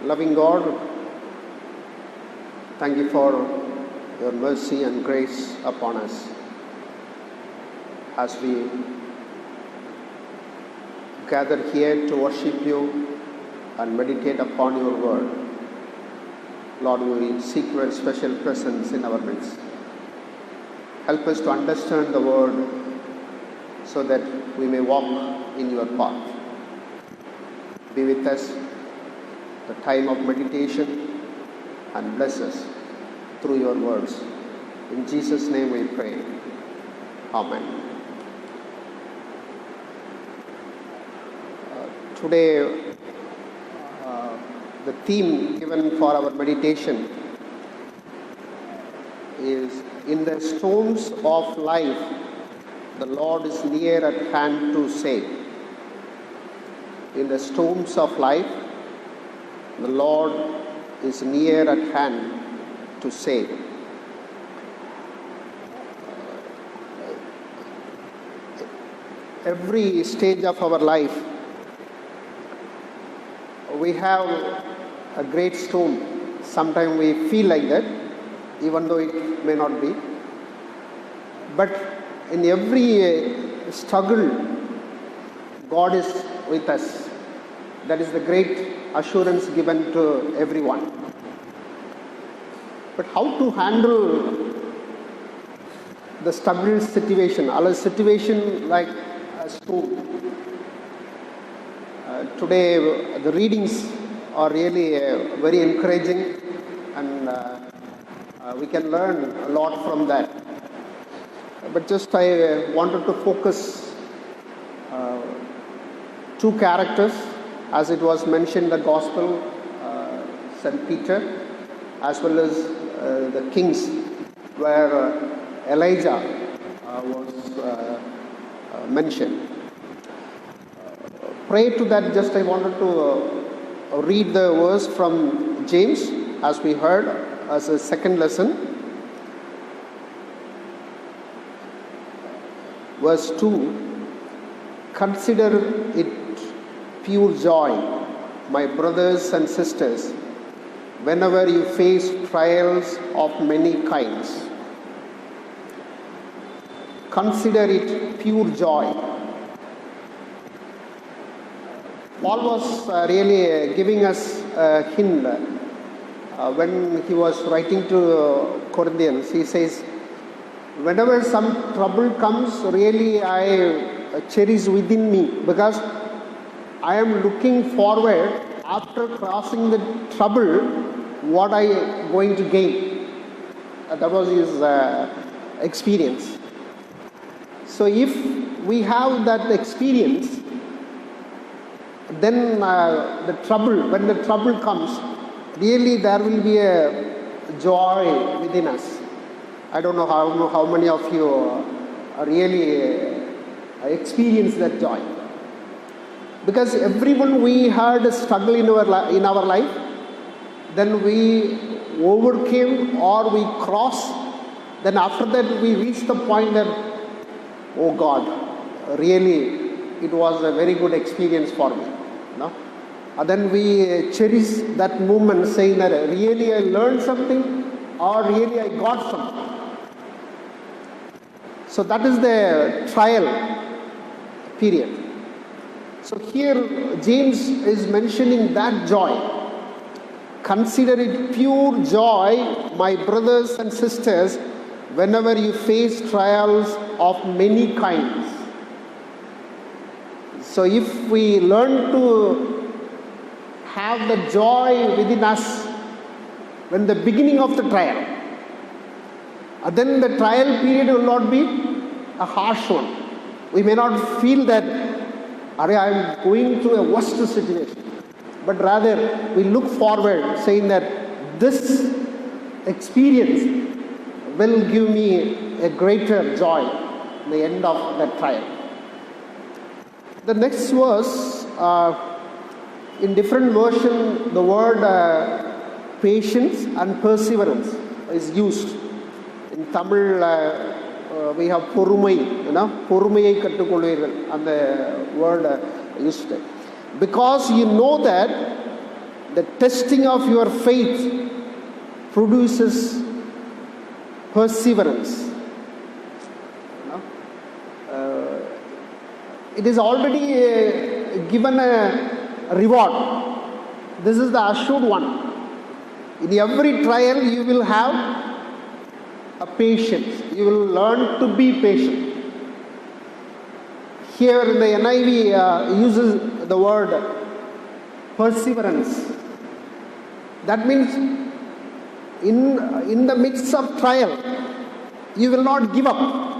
Loving God, thank you for your mercy and grace upon us as we gather here to worship you and meditate upon your word. Lord, we seek your special presence in our midst. Help us to understand the word so that we may walk in your path. Be with us the time of meditation and bless us through your words. In Jesus' name we pray. Amen. Today, the theme given for our meditation is, in the storms of life, the Lord is near at hand to save. In the storms of life, the Lord is near at hand to save. Every stage of our life, we have a great storm. Sometimes we feel like that, even though it may not be. But in every struggle, God is with us. That is the great assurance given to everyone. But how to handle the struggle situation, or situation like a storm? Today, the readings are really very encouraging, and we can learn a lot from that. But just I wanted to focus two characters, as it was mentioned in the Gospel, St. Peter, as well as the kings, where Elijah was mentioned. Prior to that, just I wanted to read the verse from James, as we heard, as a second lesson. Verse 2, consider it pure joy, my brothers and sisters, whenever you face trials of many kinds. Consider it pure joy. Paul was really giving us a hint when he was writing to Corinthians. He says, whenever some trouble comes, really I cherish within me, because I am looking forward, after crossing the trouble, what I am going to gain. That was his experience. So if we have that experience, then when the trouble comes, really there will be a joy within us. I don't know how many of you really experience that joy. Because everyone, we had a struggle in our life, then we overcame or we crossed, then after that we reached the point that, oh God, really it was a very good experience for me. No? And then we cherish that moment, saying that really I learned something or really I got something. So that is the trial period. So here James is mentioning that joy. Consider it pure joy, my brothers and sisters, whenever you face trials of many kinds. So if we learn to have the joy within us when the beginning of the trial, then the trial period will not be a harsh one. We may not feel that, I am going through a worst situation, but rather we look forward, saying that this experience will give me a greater joy at the end of that trial. The next verse, in different version, the word patience and perseverance is used. In Tamil, we have பொறுமை, பொறுமையை கற்றுக்கொள்வீர்கள், அந்த word used. Because you know that the testing of your faith produces perseverance. It is already given a reward. This is the assured one. In every trial you will have a patience. You will learn to be patient. Here in the NIV uses the word perseverance. That means in the midst of trial, you will not give up.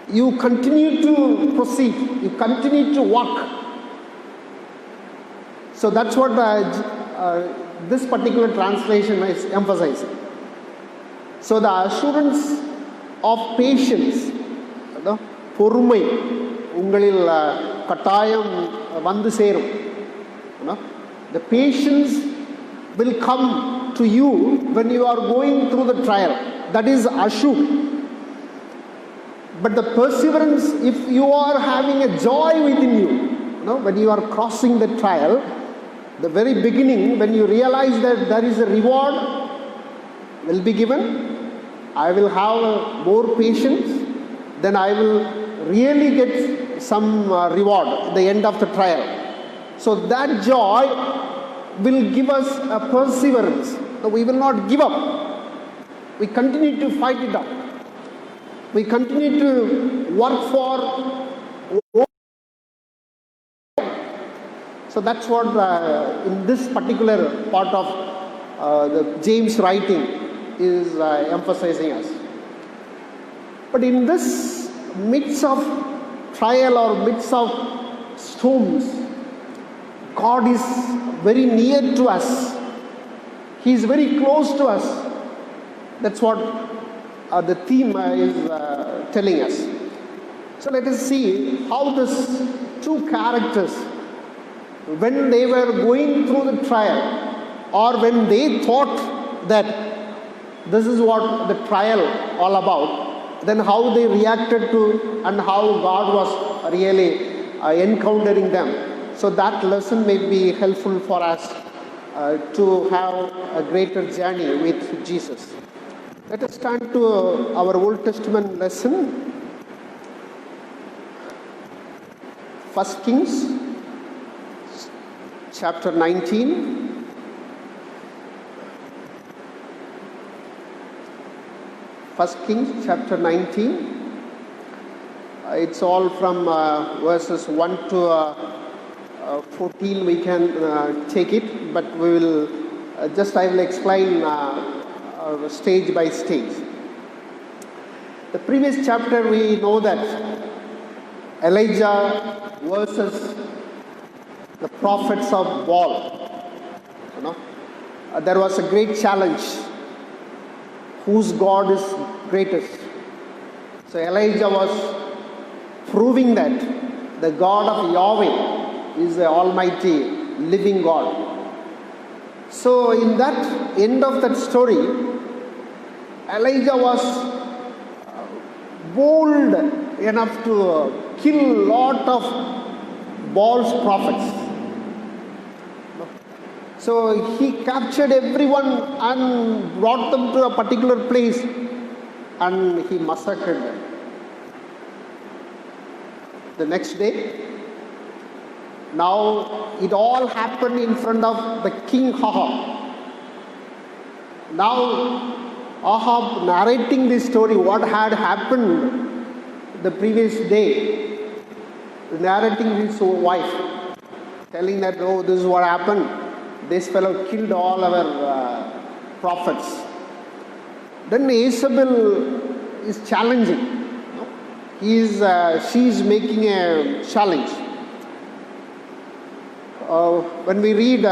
You continue to proceed. You continue to walk. So that's what this particular translation is emphasizing. So the assurance of patience, பொறுமை உங்களில் கட்டாயம் வந்து சேரும். The patience will come to you when you are going through the trial. That is assured. But the perseverance, if you are having a joy within you, when you are crossing the trial, the very beginning, when you realize that there is a reward will be given, I will have more patience, then I will really get some reward at the end of the trial. So that joy will give us a perseverance. We will not give up. We continue to fight it out. We continue to work for. So that's what in this particular part of the James writing is emphasizing us. But in this midst of trial or midst of storms, God is very near to us. He is very close to us. That's what the theme is telling us. So let us see how these two characters, when they were going through the trial, or when they thought that this is what the trial all about, then how they reacted to and how God was really encountering them. So that lesson may be helpful for us to have a greater journey with Jesus. Let us turn to our Old Testament lesson, 1 Kings chapter 19. First Kings chapter 19. It's all from verses 1 to 14. We can take it, but we will I will explain stage by stage. The previous chapter we know that Elijah versus the prophets of Baal. There was a great challenge. Whose God is greatest? So Elijah was proving that the God of Yahweh is the Almighty living God. So in that end of that story, Elijah was bold enough to kill a lot of Baal's prophets. So he captured everyone and brought them to a particular place and he massacred them. The next day, now it all happened in front of the king Ahab. Now Ahab narrating this story, what had happened the previous day, narrating his wife, telling that, oh, this is what happened. This fellow killed all our prophets. Then Isabel is challenging. She is making a challenge. When we read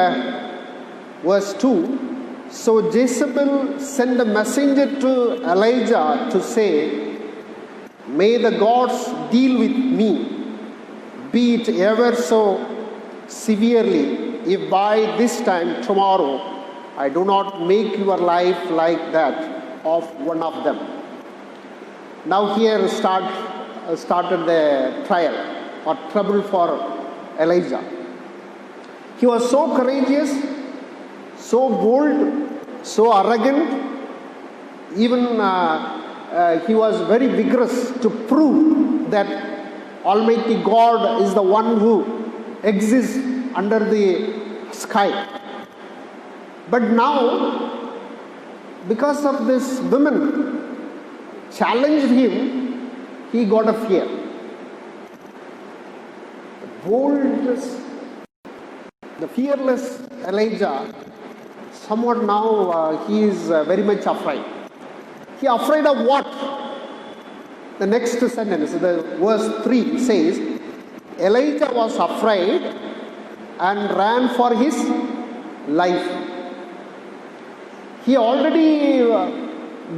verse 2, so Jezebel sent a messenger to Elijah to say, may the gods deal with me, be it ever so severely, if by this time tomorrow I do not make your life like that of one of them. Now here started the trial or trouble for Elijah. He was so courageous, so bold, so arrogant. Even he was very vigorous to prove that Almighty God is the one who exists under the sky. But now, because of this women challenged him, he got a fear. The boldness, the fearless Elijah, somewhat now he is very much afraid. He afraid of what? The next sentence, the verse 3 says, Elijah was afraid and ran for his life. He already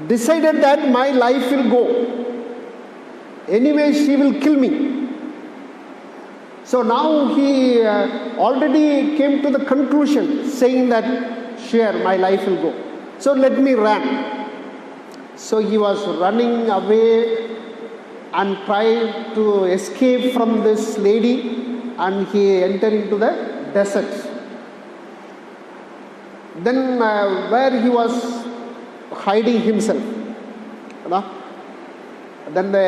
decided that my life will go. Anyway, she will kill me. So now he already came to the conclusion saying that, sure, my life will go. So let me run. So he was running away and tried to escape from this lady, and he entered into the desert. Then where he was hiding himself, then the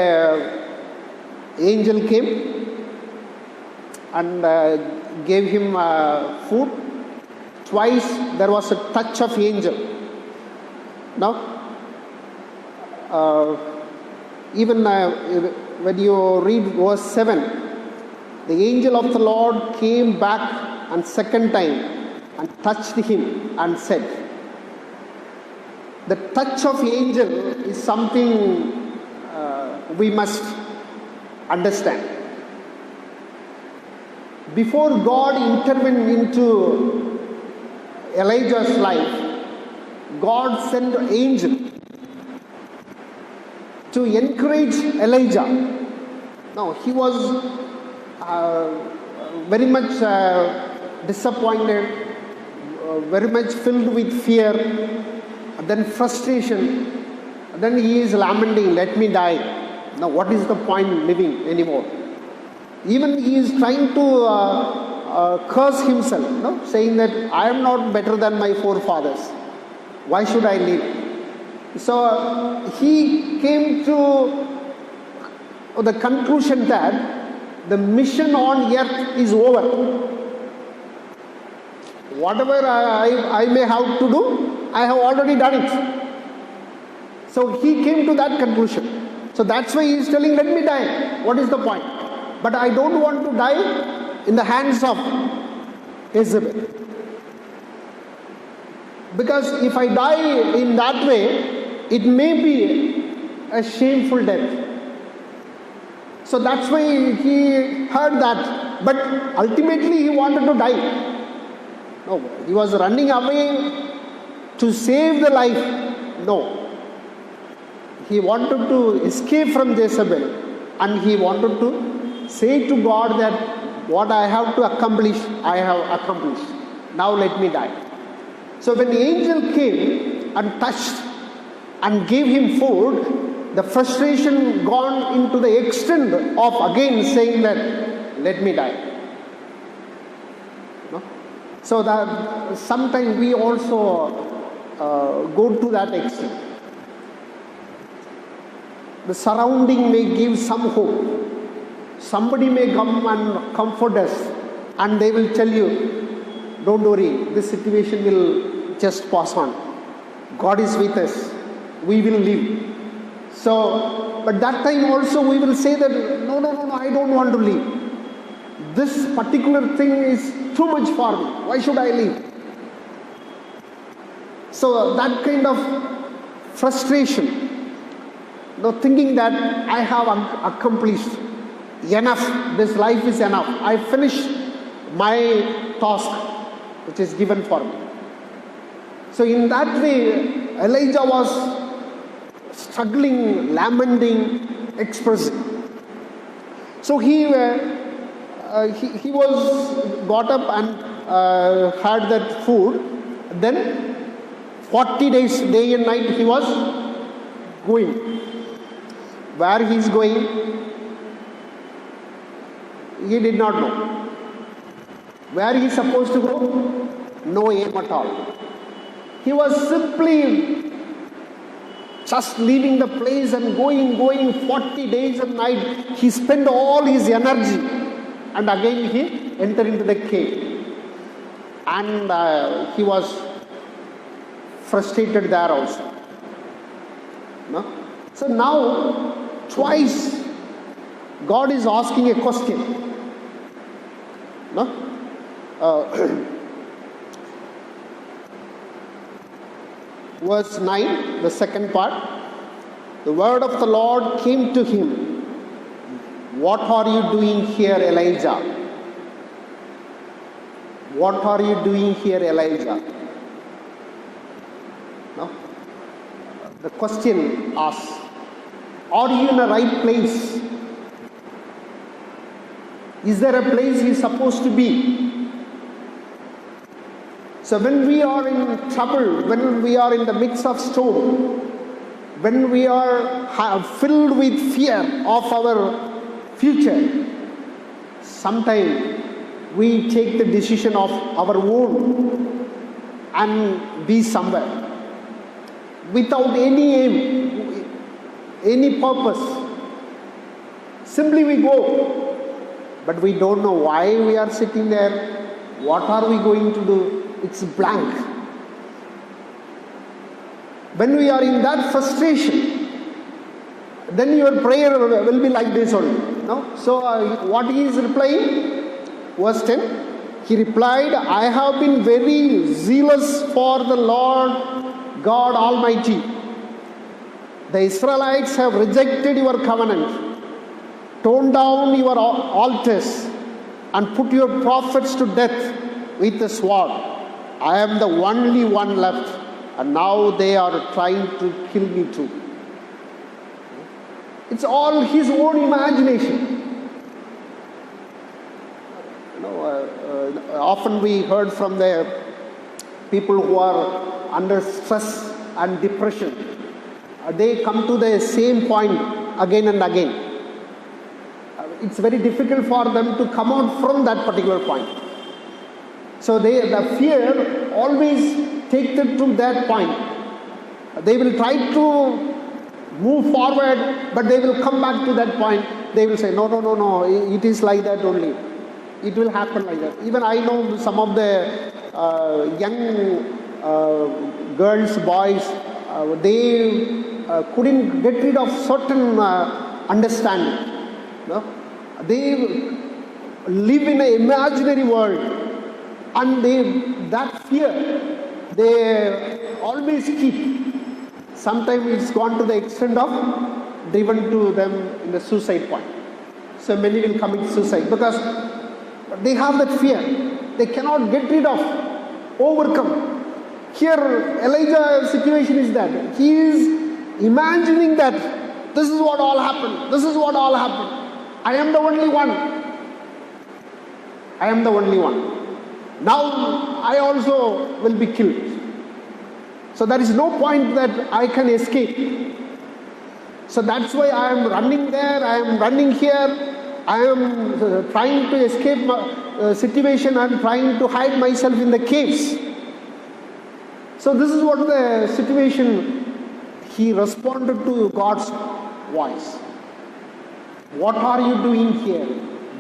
angel came and gave him food. Twice there was a touch of angel. Now, even when you read verse 7, the angel of the Lord came back and second time and touched him and said, the touch of angel is something we must understand. Before God intervened into Elijah's life, God sent an angel to encourage Elijah. Now, he was very much disappointed, very much filled with fear, then frustration. Then he is lamenting, let me die. Now, what is the point living anymore? Even he is trying to curse himself, saying that I am not better than my forefathers. Why should I live? So he came to the conclusion that the mission on earth is over. Whatever I may have to do, I have already done it. So he came to that conclusion. So that's why he is telling, let me die. What is the point? But I don't want to die in the hands of Jezebel. Because if I die in that way, it may be a shameful death. So that's why he heard that. But ultimately he wanted to die. No, he was running away to save the life. No. He wanted to escape from Jezebel, and he wanted to say to God that what I have to accomplish, I have accomplished. Now let me die. So when the angel came and touched and gave him food, the frustration gone into the extent of again saying that, let me die. No? So that sometimes we also go to that extent. The surrounding may give some hope. Somebody may come and comfort us, and they will tell you, don't worry, this situation will just pass on. God is with us. We will live. So, but that time also we will say that, no, I don't want to live. This particular thing is too much for me. Why should I live? So that kind of frustration, thinking that I have accomplished enough, this life is enough. I finished my task which is given for me. So in that way, Elijah was struggling, lamenting, expressing. So he was got up and had that food. Then 40 days, day and night, he was going. Where he is going, he did not know. Where he is supposed to go? No aim at all. He was simply just leaving the place and going 40 days and night. He spent all his energy, and again he entered into the cave. And he was frustrated there also. No? So now, twice, God is asking a question. No? Verse 9, the second part. The word of the Lord came to him. What are you doing here, Elijah? What are you doing here, Elijah? No? The question asks, are you in the right place? Is there a place you're supposed to be? So when we are in trouble, when we are in the midst of storm, when we are filled with fear of our future, sometimes we take the decision of our own and be somewhere without any aim, any purpose. Simply we go, but we don't know why we are sitting there. What are we going to do? It's blank. When we are in that frustration, then your prayer will be like this only. No? So what he is replying? Verse 10. He replied, I have been very zealous for the Lord God Almighty. The Israelites have rejected your covenant, torn down your altars, and put your prophets to death with the sword. I am the only one left, and now they are trying to kill me too. It's all his own imagination. Often we heard from the people who are under stress and depression. They come to the same point again and again. It's very difficult for them to come out from that particular point. So the fear always takes them to that point. They will try to move forward, but they will come back to that point. They will say, no, it is like that only. It will happen like that. Even I know some of the young girls, boys, they couldn't get rid of certain understanding. No? They live in an imaginary world. And that fear, they always keep. Sometimes it's gone to the extent of driven to them in the suicide point. So many will commit suicide because they have that fear. They cannot get rid of, overcome. Here, Elijah's situation is that he is imagining that this is what all happened. This is what all happened. I am the only one. I am the only one. Now I also will be killed. So there is no point that I can escape. So that's why I am running there, I am running here, I am trying to escape my situation, I am trying to hide myself in the caves. So this is what the situation, he responded to God's voice. What are you doing here?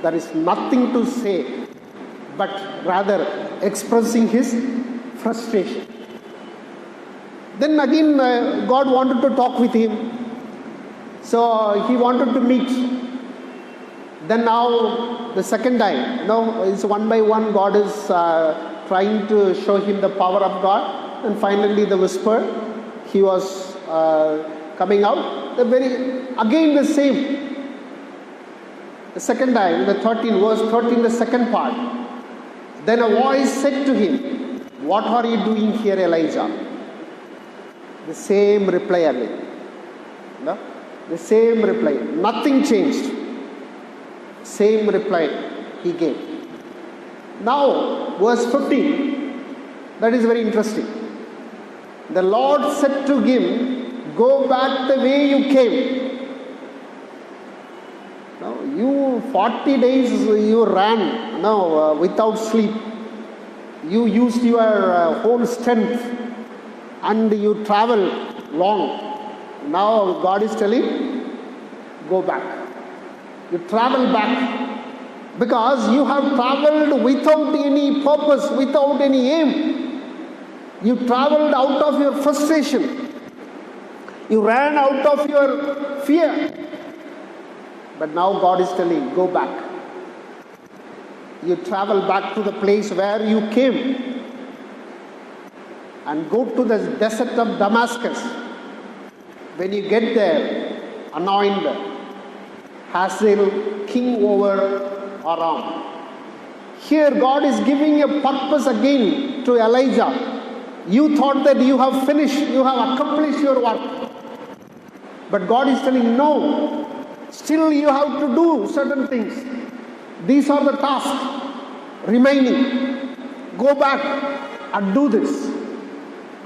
There is nothing to say, but rather expressing his frustration. Then again God wanted to talk with him. So he wanted to meet. Then now the second time, it's one by one God is trying to show him the power of God. And finally the whisper, he was coming out. Again the same. The second time, the 13, verse 13, the second part. Then a voice said to him, what are you doing here, Elijah? The same reply again. No? The same reply. Nothing changed. Same reply he gave. Now, verse 15. That is very interesting. The Lord said to him, go back the way you came. Now, you 40 days you ran without sleep. You used your whole strength and you travel long. Now God is telling, go back. You travel back because you have traveled without any purpose, without any aim. You traveled out of your frustration. You ran out of your fear. But now God is telling, go back. You travel back to the place where you came and go to the desert of Damascus. When you get there, anoint Hazael king over Aram. Here God is giving a purpose again to Elijah. You thought that you have finished, you have accomplished your work. But God is telling, no, still you have to do certain things. These are the tasks remaining. Go back and do this.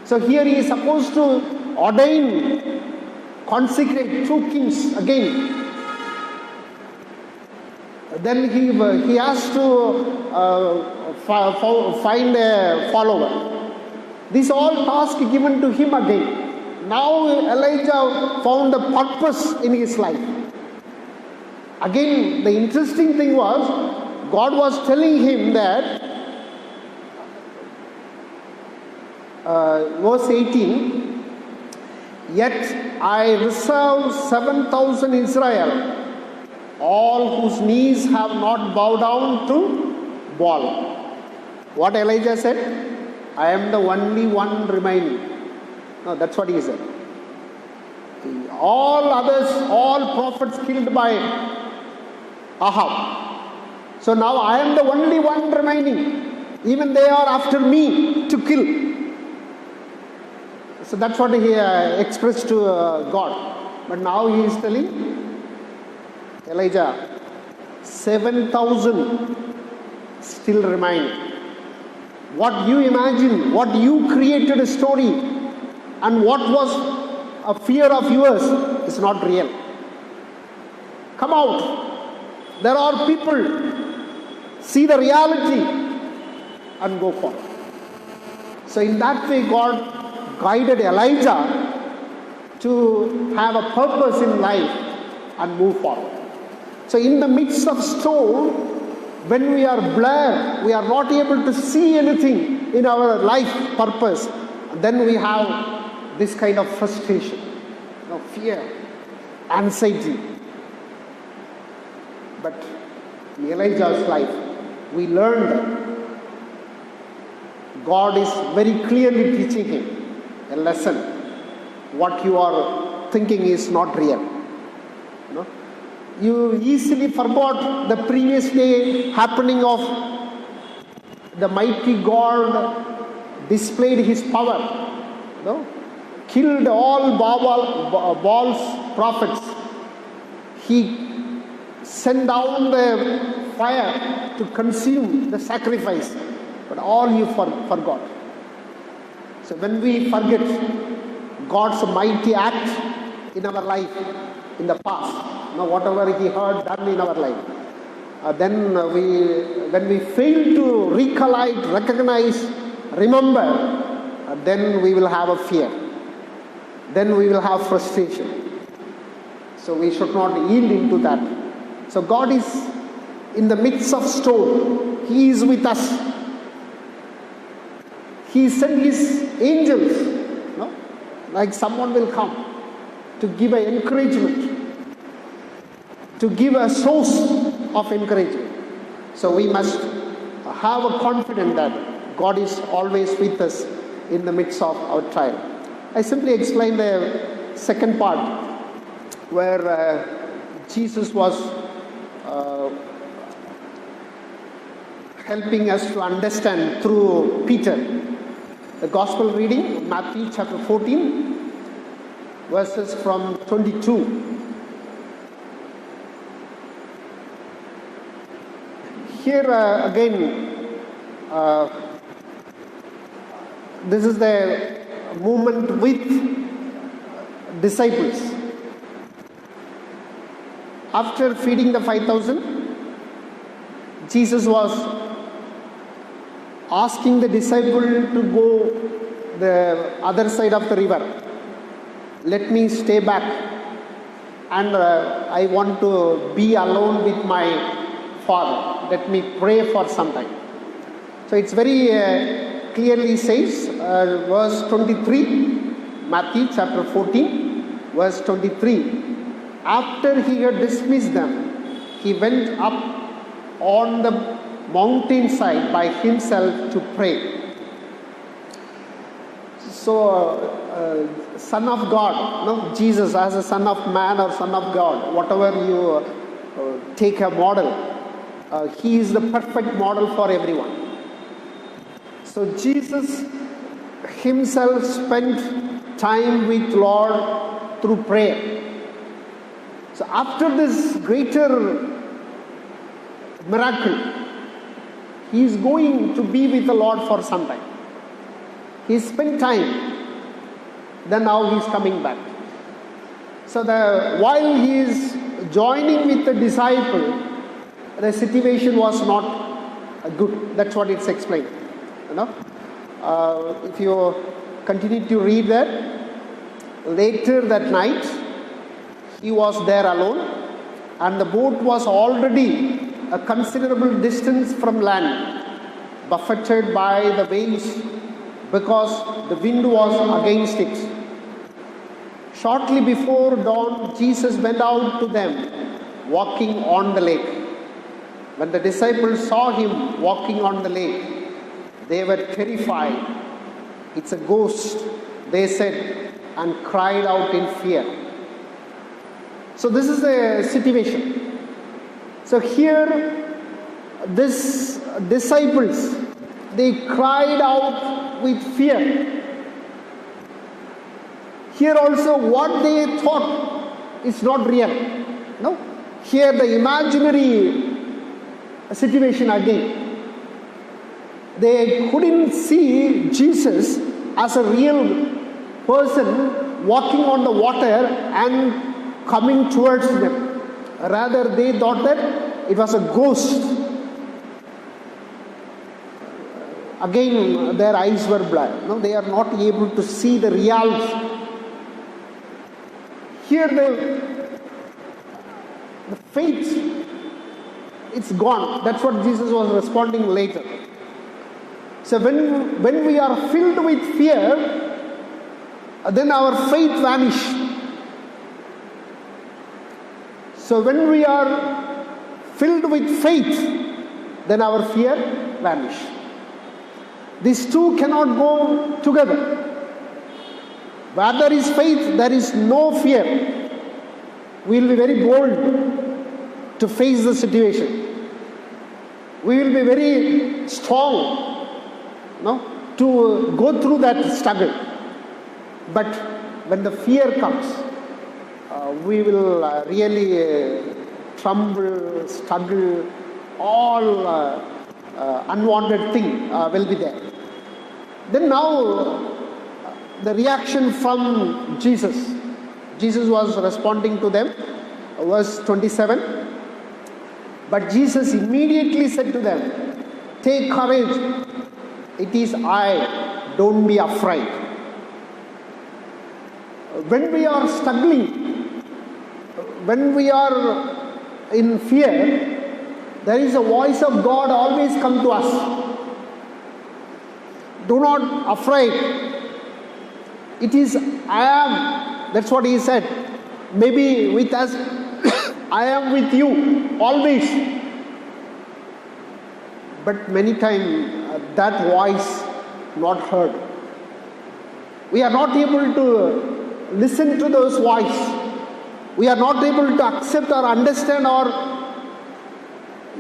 So here he is supposed to ordain, consecrate 2 kings again. Then he has to find a follower. These all tasks given to him again. Now Elijah found a purpose in his life. Again, the interesting thing was, God was telling him that, verse 18, yet I reserve 7,000 Israel, all whose knees have not bowed down to Baal. What Elijah said? I am the only one remaining. No, that's what he said. All others, all prophets killed by Ahab. So now I am the only one remaining. Even they are after me to kill. So that's what he expressed to God. But now he is telling Elijah, 7,000 still remain. What you imagine, what you created a story, and what was a fear of yours is not real. Come out. There are people. See the reality and go forward. So in that way, God guided Elijah to have a purpose in life and move forward. So in the midst of storm, when we are blurred, we are not able to see anything in our life purpose, then we have this kind of frustration, fear, anxiety. But in Elijah's life, we learned that God is very clearly teaching him a lesson. What you are thinking is not real. You easily forgot the previous day happening of the mighty God displayed his power. Killed all Baal's prophets. He sent down the fire to consume the sacrifice. But all you forgot. So when we forget God's mighty act in our life in the past, whatever he had done in our life, then when we fail to recollect, recognize, remember, then we will have a fear. Then we will have frustration. So we should not yield into that. So God is in the midst of storm. He is with us. He sent his angels. Like someone will come to give an encouragement, to give a source of encouragement. So we must have a confidence that God is always with us in the midst of our trial. I simply explained the second part where Jesus was helping us to understand through Peter. The Gospel reading, Matthew chapter 14, verses from 22. Here again, this is the movement with disciples. After feeding the 5,000, Jesus was asking the disciple to go the other side of the river. Let me stay back, and I want to be alone with my Father. Let me pray for some time. So it's very clearly says, verse 23, Matthew chapter 14, verse 23. After he had dismissed them, he went up on the mountainside by himself to pray. So, Son of God, no, Jesus as a Son of Man or Son of God, whatever you take a model, he is the perfect model for everyone. So Jesus himself spent time with Lord through prayer. So after this greater miracle, he is going to be with the Lord for some time. He spent time, then now he is coming back. So while he is joining with the disciple, the situation was not good. That's what it's explained. You know, if you continue to read that, later that night, he was there alone, and the boat was already a considerable distance from land, buffeted by the waves because the wind was against it. Shortly before dawn, Jesus went out to them, walking on the lake. When the disciples saw him walking on the lake, they were terrified. It's a ghost, they said, and cried out in fear. So this is the situation. So here, these disciples, they cried out with fear. Here also, what they thought is not real. No. Here the imaginary situation again. They couldn't see Jesus as a real person walking on the water and coming towards them. Rather, they thought that it was a ghost. Again, their eyes were blind. No, they are not able to see the reality. Here, the faith, it's gone. That's what Jesus was responding later. So when we are filled with fear, then our faith vanishes. So when we are filled with faith, then our fear vanishes. These two cannot go together. Where there is faith, there is no fear. We will be very bold to face the situation. We will be very strong, to go through that struggle. But when the fear comes, we will really tremble, struggle, all unwanted thing will be there. Then now, the reaction from Jesus. Jesus was responding to them. Verse 27. But Jesus immediately said to them, "Take courage. It is I. Don't be afraid." When we are struggling, when we are in fear, there is a voice of God always come to us. Do not afraid. It is I am. That's what he said. Maybe with us, I am with you always. But many times that voice not heard. We are not able to listen to those voice. We are not able to accept or understand, or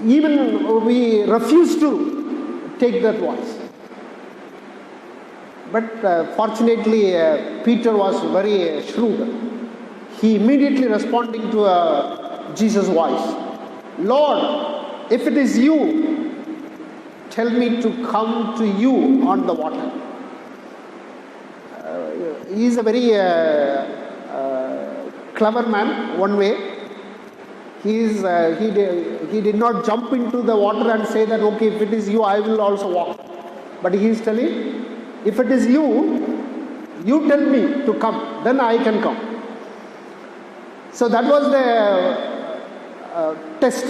even we refuse to take that voice. But fortunately, Peter was very shrewd. He immediately responding to Jesus' voice. "Lord, if it is you, tell me to come to you on the water." He is a very clever man, one way. He did not jump into the water and say that, "Okay, if it is you, I will also walk." But he is telling, if it is you, you tell me to come, then I can come. So that was the test.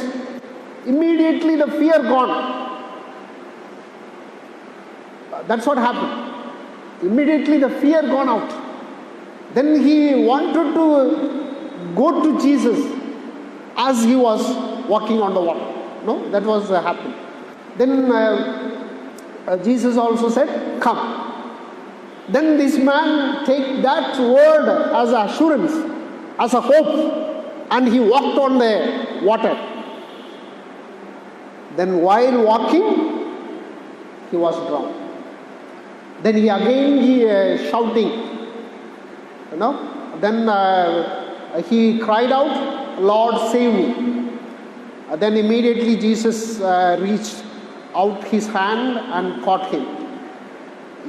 Immediately the fear gone. That's what happened. Immediately the fear gone out. Then he wanted to go to Jesus as he was walking on the water. No, that was happened. Then Jesus also said, come. Then this man take that word as assurance, as a hope, and he walked on the water. Then while walking, he was drowned. Then he shouting, Then he cried out, Lord, save me. Then immediately Jesus reached out his hand and caught him.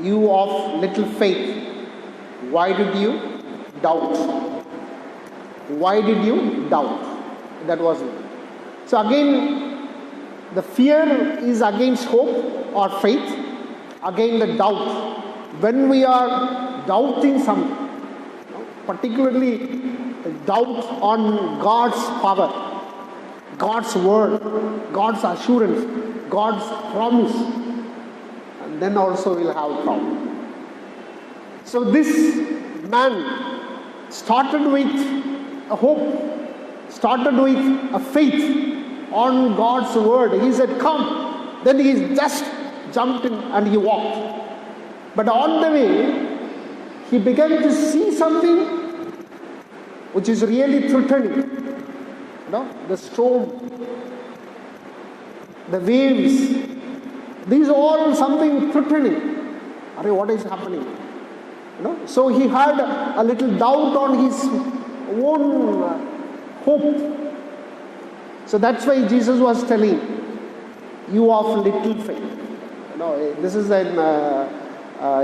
You of little faith, why did you doubt? Why did you doubt? That was it. So again, the fear is against hope or faith. Again, the doubt. When we are doubting something, particularly doubt on God's power, God's word, God's assurance, God's promise, and then also we'll have problem. So this man started with a hope, started with a faith on God's word. He said, come. Then he just jumped in and he walked. But on the way, he began to see something which is really threatening. The storm, the waves, these are all something threatening. What is happening? So he had a little doubt on his own hope. So that's why Jesus was telling, you of little faith. This is an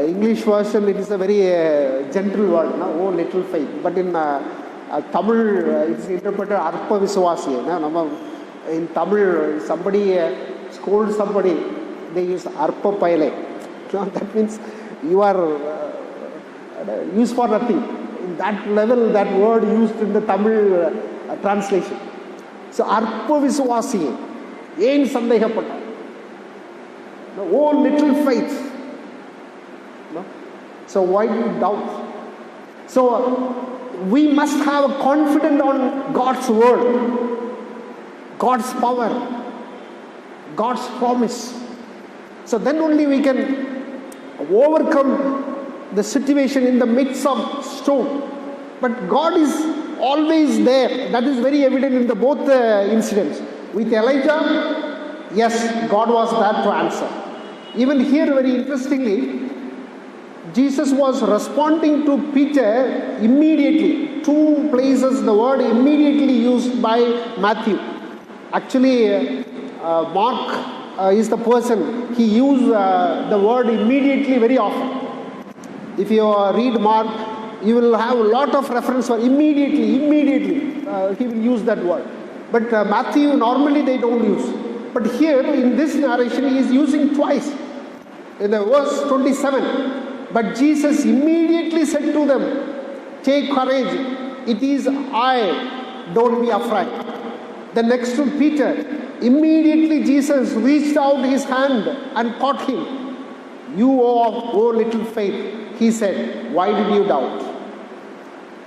English version, it is a very gentle word, oh little faith. But in Tamil, it's interpreted Arpa Viswasi. In Tamil, somebody scolds somebody, they use Arpa Paile. That means you are used for nothing. In that level, that word used in the Tamil translation. So Arpa Viswasi, Ain Sandehapata. Oh little faith. So why do you doubt? So we must have a confidence on God's word, God's power, God's promise. So then only we can overcome the situation in the midst of storm. But God is always there. That is very evident in both incidents. With Elijah, yes, God was there to answer. Even here, very interestingly, Jesus was responding to Peter immediately. Two places the word immediately used by Matthew. Actually, Mark is the person, he used the word immediately very often. If you read Mark, you will have a lot of reference for immediately, he will use that word. But Matthew, normally they don't use. But here, in this narration, he is using twice. In the verse 27, but Jesus immediately said to them, take courage, it is I, don't be afraid. Then next to Peter, immediately Jesus reached out his hand and caught him. You O little faith, he said, why did you doubt?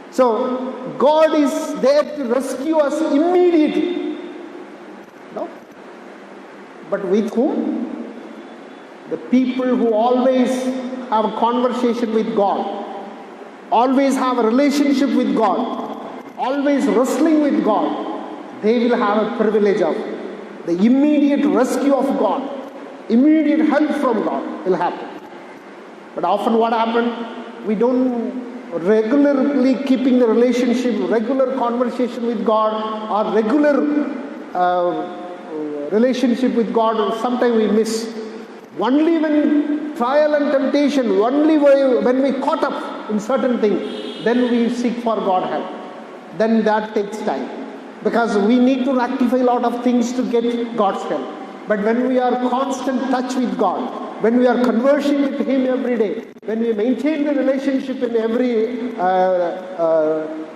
So God is there to rescue us immediately. No? But with whom? The people who always have a conversation with God, always have a relationship with God, always wrestling with God, they will have a privilege of the immediate rescue of God, immediate help from God will happen. But often what happens, we don't regularly keeping the relationship, regular conversation with God, or regular relationship with God, sometimes we miss. Only when trial and temptation, only when we caught up in certain things, then we seek for God help. Then that takes time. Because we need to rectify a lot of things to get God's help. But when we are constant touch with God, when we are conversing with Him every day, when we maintain the relationship in every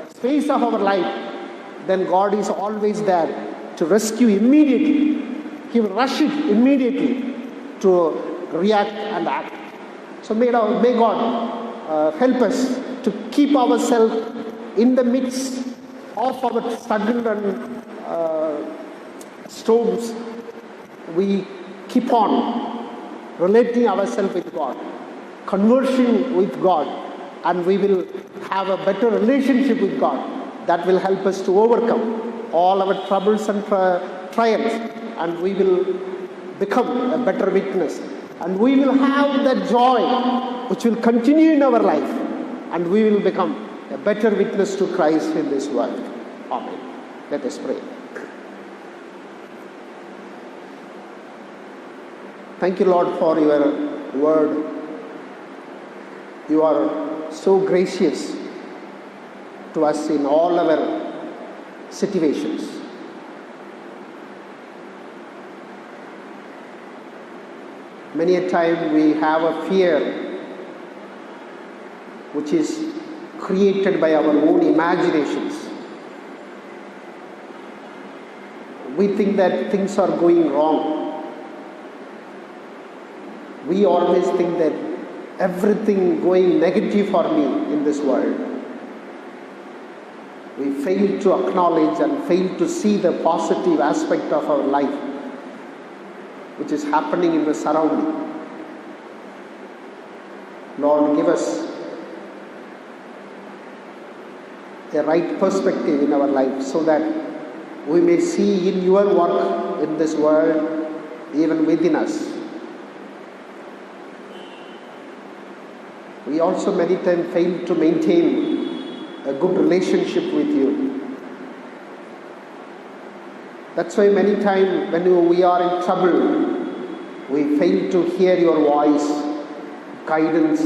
space of our life, then God is always there to rescue immediately. He will rush it immediately to react and act. So may God help us to keep ourselves in the midst of our struggle and storms. We keep on relating ourselves with God, conversing with God, and we will have a better relationship with God that will help us to overcome all our troubles and trials, and we will become a better witness, and we will have that joy which will continue in our life, and we will become a better witness to Christ in this world. Amen. Let us pray. Thank you, Lord, for your word. You are so gracious to us in all our situations. Many a time we have a fear which is created by our own imaginations. We think that things are going wrong. We always think that everything going negative for me in this world. We fail to acknowledge and fail to see the positive aspect of our life which is happening in the surrounding. Lord, give us a right perspective in our life so that we may see in your work in this world, even within us. We also many times fail to maintain a good relationship with you. That's why many times when we are in trouble, we fail to hear your voice, guidance,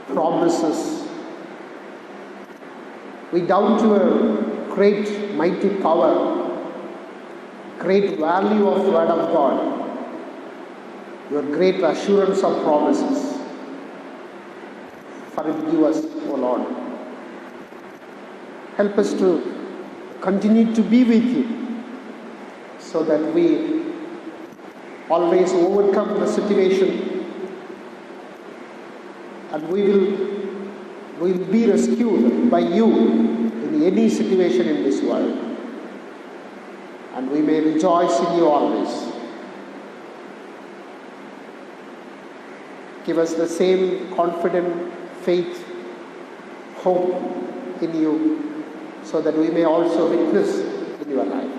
promises. We doubt your great mighty power, great value of word of God, your great assurance of promises. Forgive us, O Lord. Help us to continue to be with you so that we always overcome the situation and we will be rescued by you in any situation in this world, and we may rejoice in you always. Give us the same confident faith, hope in you, so that we may also witness in your life.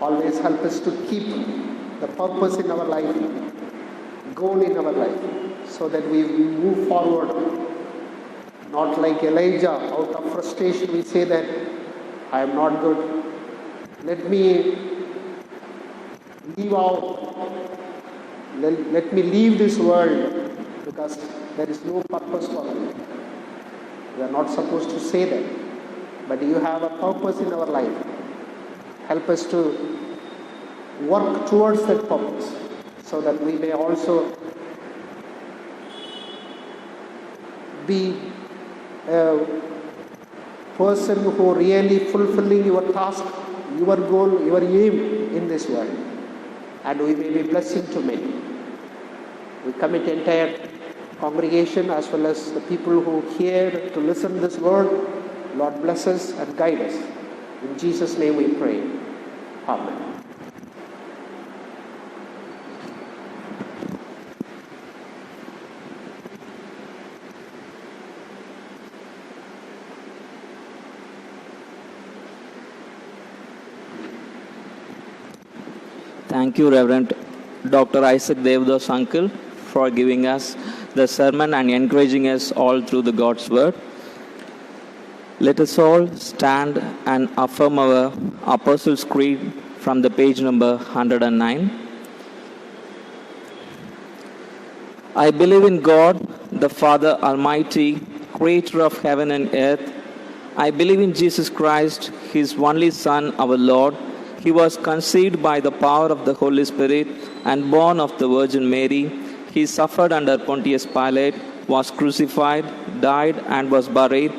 Always help us to keep the purpose in our life, goal in our life, so that we move forward. Not like Elijah, out of frustration we say that I am not good. Let me leave out. Let me leave this world because there is no purpose for me. We are not supposed to say that. But you have a purpose in our life. Help us to work towards that purpose so that we may also be a person who really fulfilling your task, your goal, your aim in this world. And we may be blessing to many. We commit the entire congregation as well as the people who hear to listen to this word. Lord, bless us and guide us. In Jesus' name we pray. Amen. Thank you, Reverend Dr. Isaac Devdas uncle, for giving us the sermon and encouraging us all through the God's word. Let us all stand and affirm our Apostles' Creed from the page number 109. I believe in God, the Father Almighty, creator of heaven and earth. I believe in Jesus Christ, his only Son, our Lord, He was conceived by the power of the Holy Spirit and born of the Virgin Mary. He suffered under Pontius Pilate, was crucified, died, and was buried.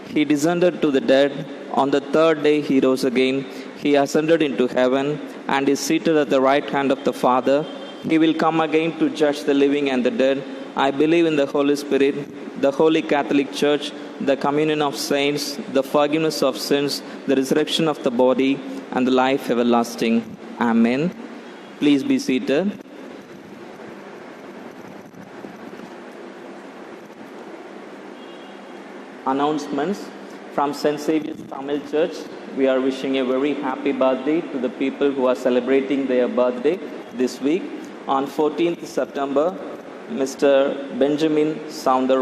He descended to the dead. On the third day he rose again. He ascended into heaven and is seated at the right hand of the Father. He will come again to judge the living and the dead. I believe in the Holy Spirit, the Holy Catholic Church, the communion of saints, the forgiveness of sins, the resurrection of the body, and the life everlasting. Amen. Please be seated. Announcements from St. Saviour's Tamil Church. We are wishing a very happy birthday to the people who are celebrating their birthday this week. On 14th September, Mr. Benjamin Sounder